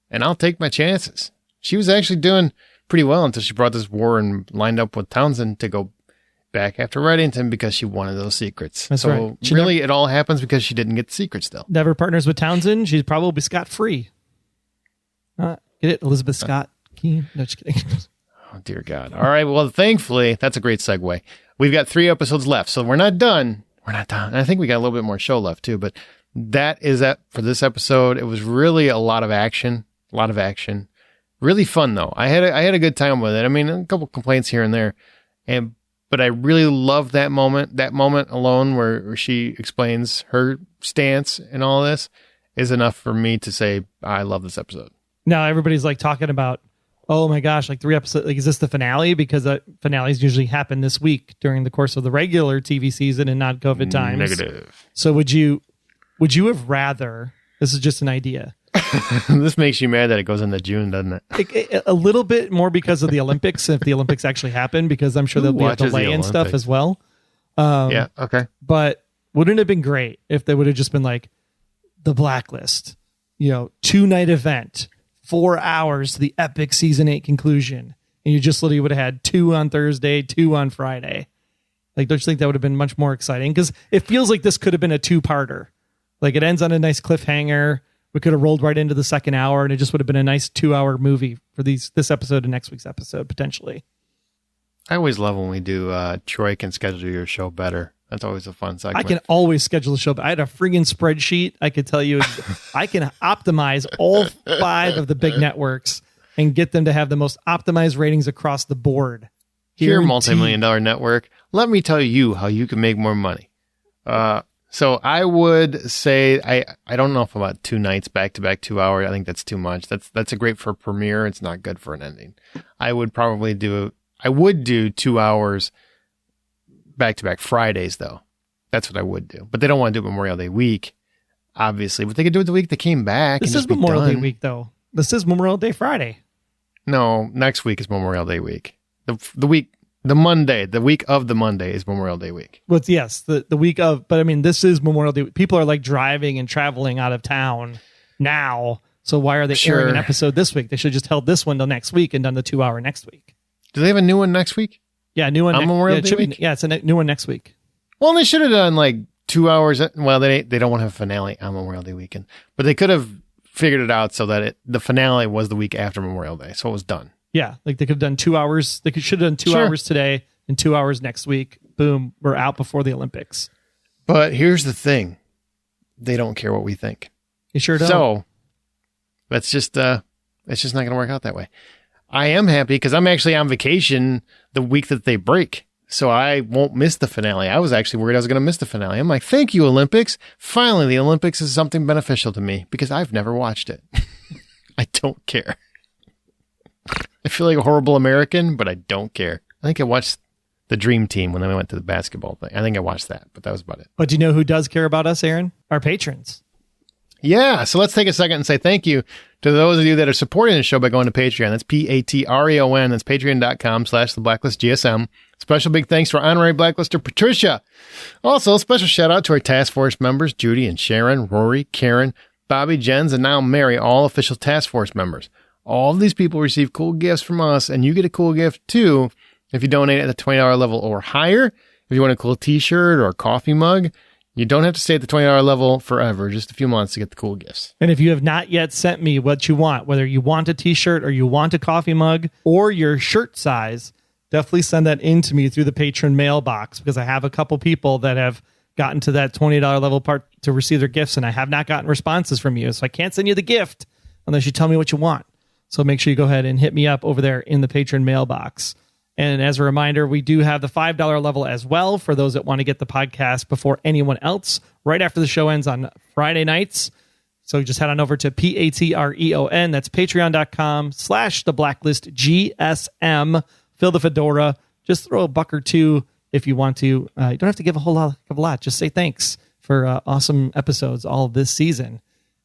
And I'll take my chances. She was actually doing pretty well until she brought this war and lined up with Townsend to go back after Reddington because she wanted those secrets. That's right. It all happens because she didn't get the secrets still. Never partners with Townsend. She's probably scot-free. Get it? Elizabeth Scott Keen? No, just kidding. Oh, dear God. All right. Well, thankfully, that's a great segue. We've got 3 episodes left, so we're not done. We're not done. And I think we got a little bit more show left, too. But that is that for this episode. It was really a lot of action. Really fun, though. I had a good time with it. I mean, a couple complaints here and there. But I really love that moment. That moment alone where she explains her stance and all this is enough for me to say, I love this episode. Now everybody's like talking about, oh my gosh, like 3 episodes. Like, is this the finale? Because the finales usually happen this week during the course of the regular TV season and not COVID times. Negative. So would you have rather, this is just an idea. This makes you mad that it goes into June, doesn't it? A little bit more because of the Olympics, if the Olympics actually happen, because I'm sure there'll be a delay and stuff as well. Yeah, okay. But wouldn't it have been great if they would have just been like, the Blacklist, 2-night event, 4 hours to the epic season 8 conclusion, and you just literally would have had 2 on Thursday, 2 on Friday. Like, don't you think that would have been much more exciting? Because it feels like this could have been a 2-parter. Like, it ends on a nice cliffhanger. We could have rolled right into the second hour, and it just would have been a nice 2-hour movie for this episode and next week's episode, potentially. I always love when we do Troy can schedule your show better. That's always a fun segment. I can always schedule a show, but I had a friggin' spreadsheet. I could tell you, I can optimize all 5 of the big networks and get them to have the most optimized ratings across the board. Here, multi-million-dollar network, let me tell you how you can make more money. So I would say, I don't know if about 2 nights back-to-back 2 hours. I think that's too much. That's a great for a premiere. It's not good for an ending. I would do 2 hours back-to-back Fridays, though. That's what I would do. But they don't want to do Memorial Day week, obviously. But they could do it the week they came back. This is Memorial Day week, though. This is Memorial Day Friday. No, next week is Memorial Day week. The week of the Monday is Memorial Day week. Well, yes, the week of, but I mean, this is Memorial Day. People are like driving and traveling out of town now So why are they airing an episode this week? They should have just held this one till next week and done the 2 hour next week. Do they have a new one next week? Yeah, new one. Memorial Day week? It's a new one next week. Well, they should have done like 2 hours. Well, they don't want to have a finale on Memorial Day weekend, but they could have figured it out so that the finale was the week after Memorial Day, so it was done. Yeah, like they could have done 2 hours. They should have done 2 hours today and 2 hours next week. Boom, we're out before the Olympics. But here's the thing: they don't care what we think. You sure don't. So that's just it's just not going to work out that way. I am happy because I'm actually on vacation the week that they break. So I won't miss the finale. I was actually worried I was going to miss the finale. I'm like, thank you, Olympics. Finally, the Olympics is something beneficial to me because I've never watched it. I don't care. I feel like a horrible American, but I don't care. I think I watched the Dream Team when we went to the basketball thing. I think I watched that, but that was about it. But do you know who does care about us, Aaron? Our patrons. Yeah, so let's take a second and say thank you to those of you that are supporting the show by going to Patreon. That's Patreon. That's patreon.com/theblacklistgsm. Special big thanks to our honorary blacklister, Patricia. Also, special shout out to our task force members, Judy and Sharon, Rory, Karen, Bobby, Jens, and now Mary, all official task force members. All of these people receive cool gifts from us, and you get a cool gift too if you donate at the $20 level or higher. If you want a cool t-shirt or a coffee mug, you don't have to stay at the $20 level forever, just a few months to get the cool gifts. And if you have not yet sent me what you want, whether you want a t-shirt or you want a coffee mug or your shirt size, definitely send that in to me through the patron mailbox, because I have a couple people that have gotten to that $20 level part to receive their gifts, and I have not gotten responses from you. So I can't send you the gift unless you tell me what you want. So make sure you go ahead and hit me up over there in the patron mailbox. And as a reminder, we do have the $5 level as well for those that want to get the podcast before anyone else, right after the show ends on Friday nights. So just head on over to Patreon. That's patreon.com/theblacklistgsm. Fill the fedora. Just throw a buck or two if you want to. You don't have to give a whole lot. Just say thanks for awesome episodes all this season.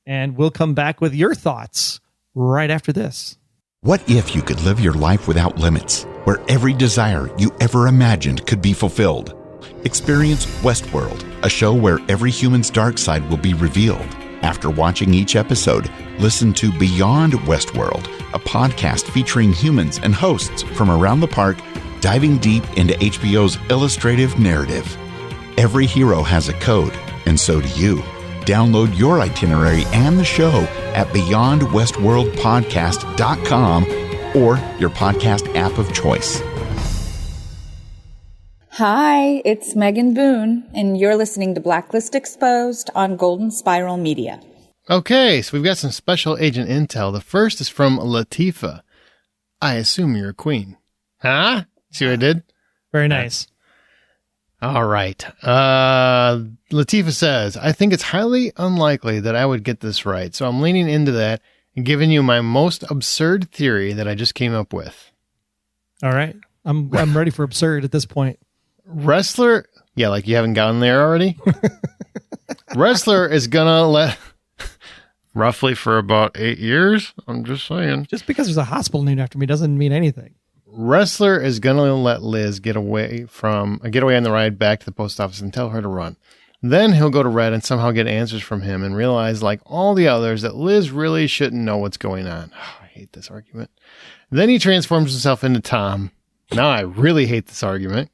And we'll come back with your thoughts right after this. What if you could live your life without limits, where every desire you ever imagined could be fulfilled? Experience Westworld, a show where every human's dark side will be revealed. After watching each episode, listen to Beyond Westworld, a podcast featuring humans and hosts from around the park, diving deep into HBO's illustrative narrative. Every hero has a code, and so do you. Download your itinerary and the show at beyondwestworldpodcast.com or your podcast app of choice. Hi, it's Megan Boone, and you're listening to Blacklist Exposed on Golden Spiral Media. Okay, so we've got some special agent intel. The first is from Latifah. I assume you're a queen. Huh? See what I did? Very nice. All right. Latifah says, I think it's highly unlikely that I would get this right, so I'm leaning into that and giving you my most absurd theory that I just came up with. All right. I'm ready for absurd at this point. Resler, yeah, like you haven't gotten there already? Resler is gonna let, roughly for about 8 years, I'm just saying. Just because there's a hospital named after me doesn't mean anything. Resler is going to let Liz get away on the ride back to the post office and tell her to run. Then he'll go to Red and somehow get answers from him and realize, like all the others, that Liz really shouldn't know what's going on. Oh, I hate this argument. Then he transforms himself into Tom. Now I really hate this argument.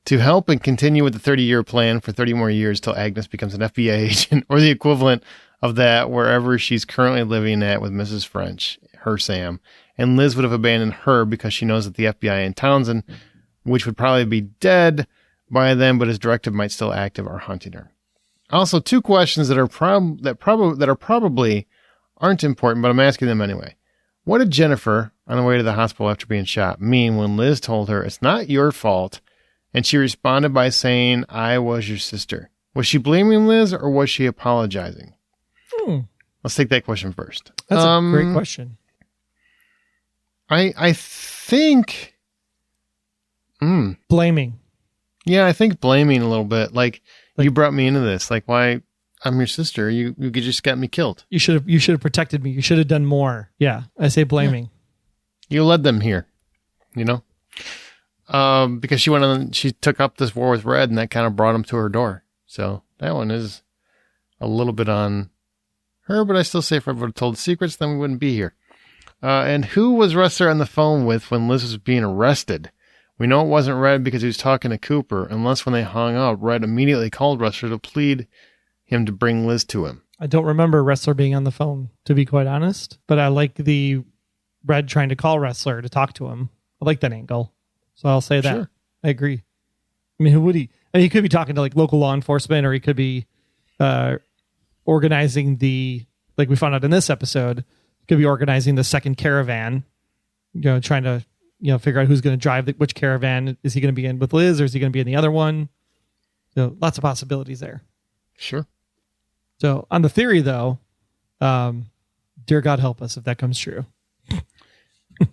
To help and continue with the 30-year plan for 30 more years till Agnes becomes an FBI agent or the equivalent of that wherever she's currently living at with Mrs. French, her Sam. And Liz would have abandoned her because she knows that the FBI and Townsend, which would probably be dead by then, but his directive might still active, are hunting her. Also, two questions that probably aren't important, but I'm asking them anyway. What did Jennifer, on the way to the hospital after being shot, mean when Liz told her it's not your fault, and she responded by saying, I was your sister? Was she blaming Liz or was she apologizing? Let's take that question first. That's a great question. I think blaming. Yeah, I think blaming a little bit. Like you brought me into this. Like, why? I'm your sister. You just got me killed. You should have protected me. You should have done more. Yeah, I say blaming. Yeah. You led them here. You know, because she took up this war with Red, and that kind of brought him to her door. So that one is a little bit on her, but I still say if I would have told secrets, then we wouldn't be here. And who was Ressler on the phone with when Liz was being arrested? We know it wasn't Red because he was talking to Cooper, unless when they hung up, Red immediately called Ressler to plead him to bring Liz to him. I don't remember Ressler being on the phone, to be quite honest, but I like the Red trying to call Ressler to talk to him. I like that angle. So I'll say that. Sure. I agree. I mean, who would he? I mean, he could be talking to like local law enforcement, or he could be organizing like we found out in this episode, could be organizing the second caravan, trying to, figure out who's going to drive which caravan. Is he going to be in with Liz, or is he going to be in the other one? So lots of possibilities there. Sure. So on the theory, though, dear God help us if that comes true.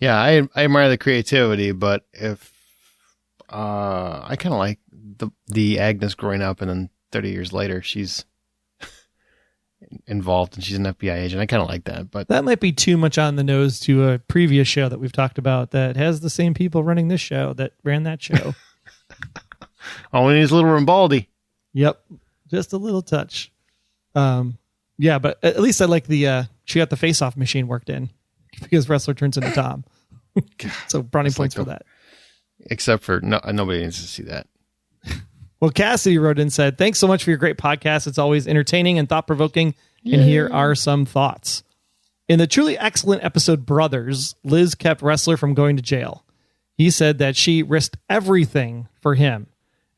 Yeah, I admire the creativity, but if I kind of like the Agnes growing up and then 30 years later she's involved and she's an FBI agent. I kind of like that, but that might be too much on the nose to a previous show that we've talked about that has the same people running this show that ran that show. All we need is a little Rimbaldi. Yep, just a little touch. Yeah, but at least I like she got the face-off machine worked in because Ressler turns into Tom. So brownie points for that. Except for nobody needs to see that. Well, Cassidy wrote in and said, thanks so much for your great podcast. It's always entertaining and thought-provoking. And here are some thoughts. In the truly excellent episode Brothers, Liz kept Ressler from going to jail. He said that she risked everything for him.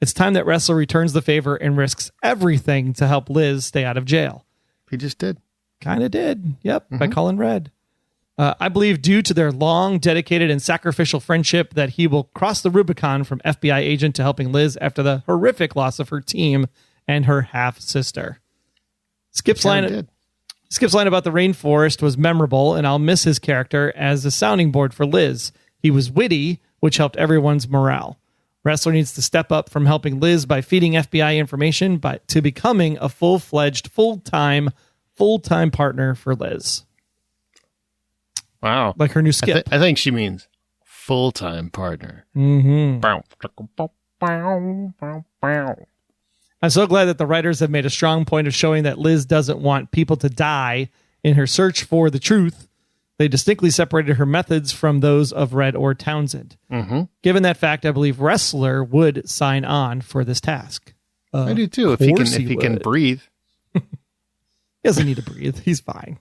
It's time that Ressler returns the favor and risks everything to help Liz stay out of jail. He just did. Kind of did. Yep, by calling Red. I believe due to their long, dedicated, and sacrificial friendship that he will cross the Rubicon from FBI agent to helping Liz after the horrific loss of her team and her half-sister. Skip's line about the rainforest was memorable, and I'll miss his character as a sounding board for Liz. He was witty, which helped everyone's morale. Ressler needs to step up from helping Liz by feeding FBI information to becoming a full-fledged, full-time partner for Liz. Wow. Like her new Skip. I think she means full-time partner. Mm-hmm. I'm so glad that the writers have made a strong point of showing that Liz doesn't want people to die in her search for the truth. They distinctly separated her methods from those of Red or Townsend. Mm-hmm. Given that fact, I believe Ressler would sign on for this task. I do too, if he can breathe. He doesn't need to breathe. He's fine.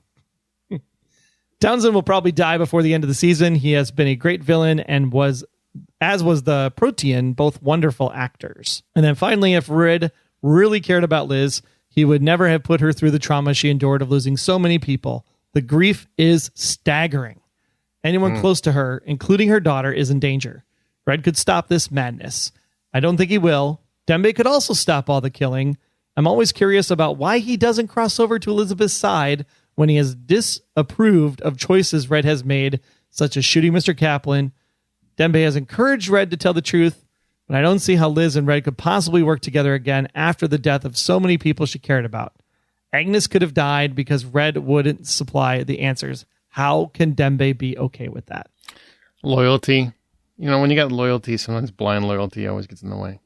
Townsend will probably die before the end of the season. He has been a great villain and as was the Protean, both wonderful actors. And then finally, if Red really cared about Liz, he would never have put her through the trauma she endured of losing so many people. The grief is staggering. Anyone close to her, including her daughter, is in danger. Red could stop this madness. I don't think he will. Dembe could also stop all the killing. I'm always curious about why he doesn't cross over to Elizabeth's side when he has disapproved of choices Red has made, such as shooting Mr. Kaplan. Dembe has encouraged Red to tell the truth, but I don't see how Liz and Red could possibly work together again after the death of so many people she cared about. Agnes could have died because Red wouldn't supply the answers. How can Dembe be okay with that? Loyalty. When you got loyalty, sometimes blind loyalty always gets in the way.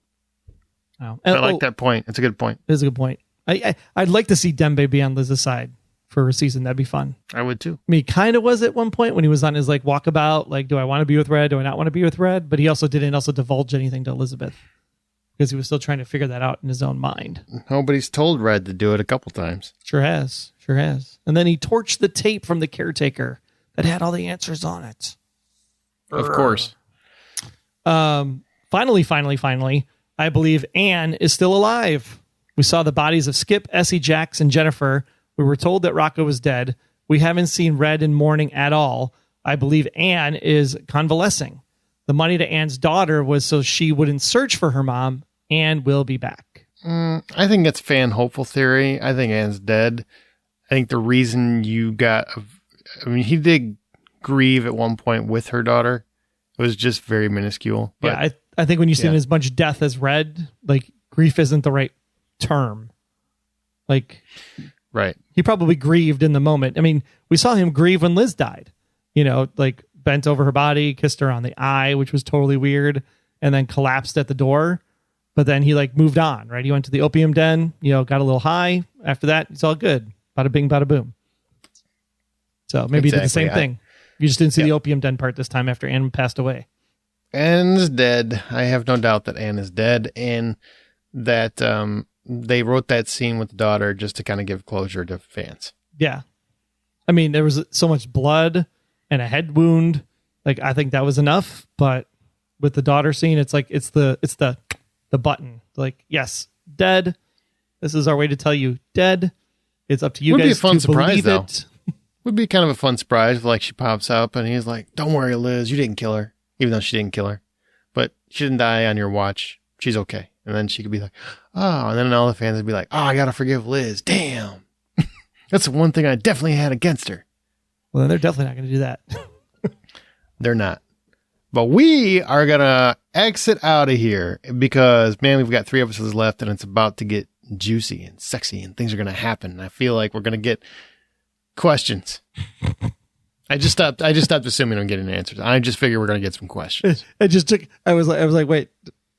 Oh. I like that point. It's a good point. It is a good point. I'd like to see Dembe be on Liz's side for a season. That'd be fun. I would too. I mean, he kind of was at one point when he was on his walkabout. Do I want to be with Red? Do I not want to be with Red? But he also didn't divulge anything to Elizabeth because he was still trying to figure that out in his own mind. Nobody's told Red to do it a couple times. Sure has. And then he torched the tape from the caretaker that had all the answers on it. Of course. Finally, I believe Anne is still alive. We saw the bodies of Skip, Essie, Jax, and Jennifer. We were told that Rocco was dead. We haven't seen Red in mourning at all. I believe Anne is convalescing. The money to Anne's daughter was so she wouldn't search for her mom. Anne will be back. I think that's fan hopeful theory. I think Anne's dead. I think the reason he did grieve at one point with her daughter. It was just very minuscule. But, yeah, I think when you see as much death as Red, grief isn't the right term. Right. He probably grieved in the moment. I mean, we saw him grieve when Liz died. Bent over her body, kissed her on the eye, which was totally weird, and then collapsed at the door. But then he moved on, right? He went to the opium den, got a little high. After that, it's all good. Bada bing, bada boom. So maybe he did the same thing. You just didn't see the opium den part this time after Anne passed away. Anne's dead. I have no doubt that Anne is dead, and that they wrote that scene with the daughter just to kind of give closure to fans. Yeah. I mean, there was so much blood and a head wound. Like, I think that was enough, but with the daughter scene, it's like it's the button. Like, yes, dead. This is our way to tell you dead. It's up to you guys to believe it. Would be kind of a fun surprise if, like, she pops up and he's like, "Don't worry, Liz, you didn't kill her," even though she didn't kill her, but she didn't die on your watch. She's okay. And then she could be like, "Oh," and then all the fans would be like, "Oh, I gotta forgive Liz. Damn, that's the one thing I definitely had against her." Well, then they're definitely not going to do that. They're not. But we are going to exit out of here because, man, we've got 3 episodes left and it's about to get juicy and sexy and things are going to happen. And I feel like we're going to get questions. I just stopped assuming I'm getting answers. I just figured we're going to get some questions. I was like, wait,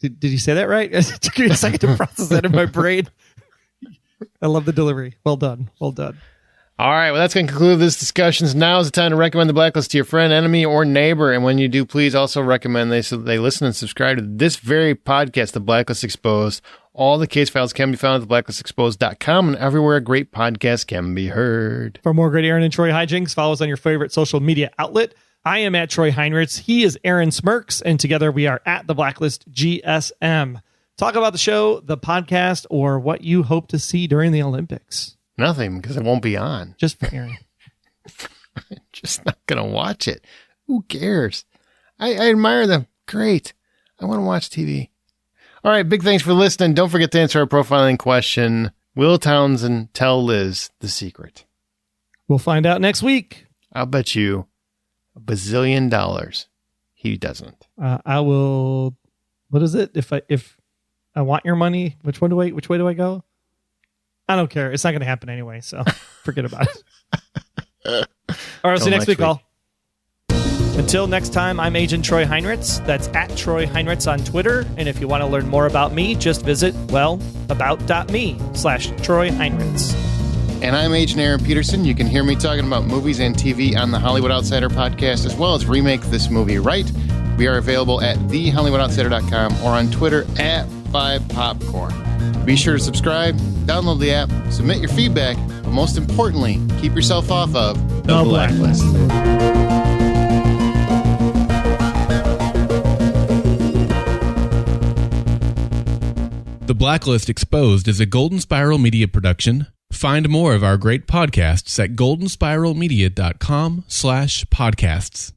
did you say that right? It took me a second to process that in my brain. I love the delivery. Well done. Well done. All right, well, that's going to conclude this discussion. Now is the time to recommend the Blacklist to your friend, enemy, or neighbor. And when you do, please also recommend they listen and subscribe to this very podcast, The Blacklist Exposed. All the case files can be found at theblacklistexposed.com and everywhere great podcasts can be heard. For more great Aaron and Troy hijinks, follow us on your favorite social media outlet. I am at Troy Heinrichs. He is Aaron Smirks, and together we are at The Blacklist GSM. Talk about the show, the podcast, or what you hope to see during the Olympics. Nothing, because it won't be on. Just for Aaron. Just not going to watch it. Who cares? I admire them. Great. I want to watch TV. All right, big thanks for listening. Don't forget to answer our profiling question. Will Townsend tell Liz the secret? We'll find out next week. I'll bet you $1 bazillion he doesn't. I will. What is it? If I want your money, which way do I go? I don't care. It's not going to happen anyway, so forget about it. All right, I'll see you next week, all. Until next time, I'm Agent Troy Heinrichs. That's at Troy Heinrichs on Twitter. And if you want to learn more about me, just visit, about.me/Troy Heinrichs. And I'm Agent Aaron Peterson. You can hear me talking about movies and TV on the Hollywood Outsider podcast, as well as Remake This Movie Right. We are available at thehollywoodoutsiders.com or on Twitter at 5popcorn. Be sure to subscribe, download the app, submit your feedback, but most importantly, keep yourself off of the Blacklist. The Blacklist Exposed is a Golden Spiral Media production. Find more of our great podcasts at goldenspiralmedia.com/podcasts.